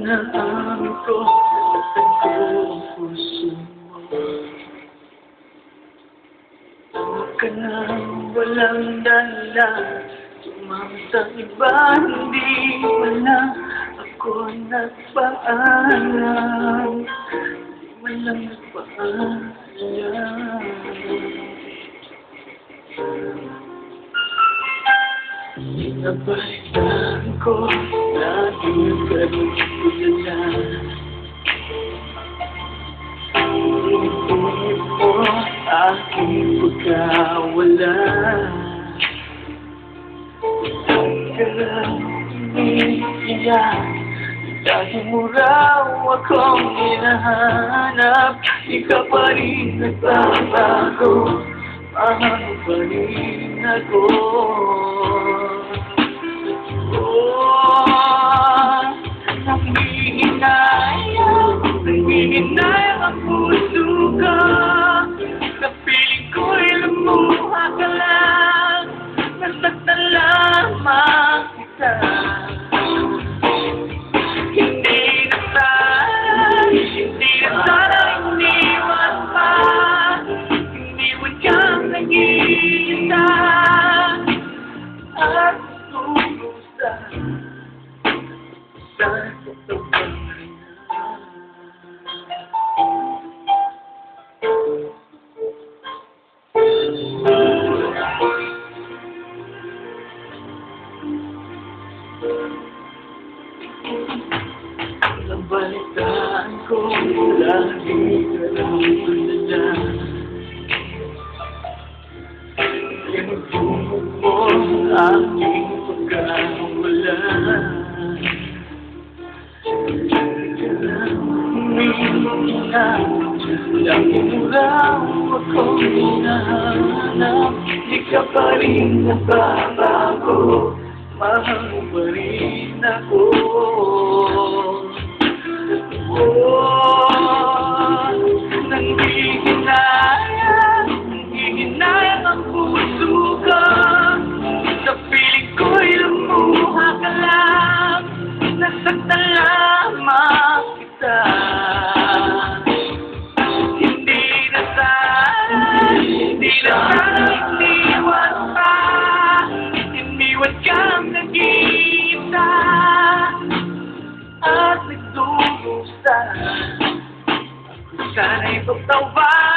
Inaamin ko, nasaktan ko ang puso mo. Tama ka nang walang dahilan, sumama sa iba, hindi man lang ako nagpaalam. Hindi man lang nagpaalam. Nabalitaan ko, lagi ka rin tulala. Inulit mo aking pagkawala. Lagi ka lang iniiyak, dahil mo raw akong hinahanap. Di ka pa rin nagbabago, mahal pa rin ako. Nangihinayang ang puso ko, sa piling ko'y lumuha ka lang, nasaktan lamang kita. Hindi na sana iniwan pa, iniwan kang nag-iisa, at tulusa sa katawan. Nabalitaan ko, lagi ka lang tulala. Tinutulog mo aking pagkawala. Lagi ka lang humihinga, lagi mo raw akong hinahanap. Di ka pa rin nagbabago, mahal mo pa rin ako. Nangihinayang ang puso ko, sa piling ko'y lumuha ka lang, nasaktan lamang kita. Hindi na sana iniwan pa, iniwan kang nag-iisa, at nagdurusa. Sana'y pagtawa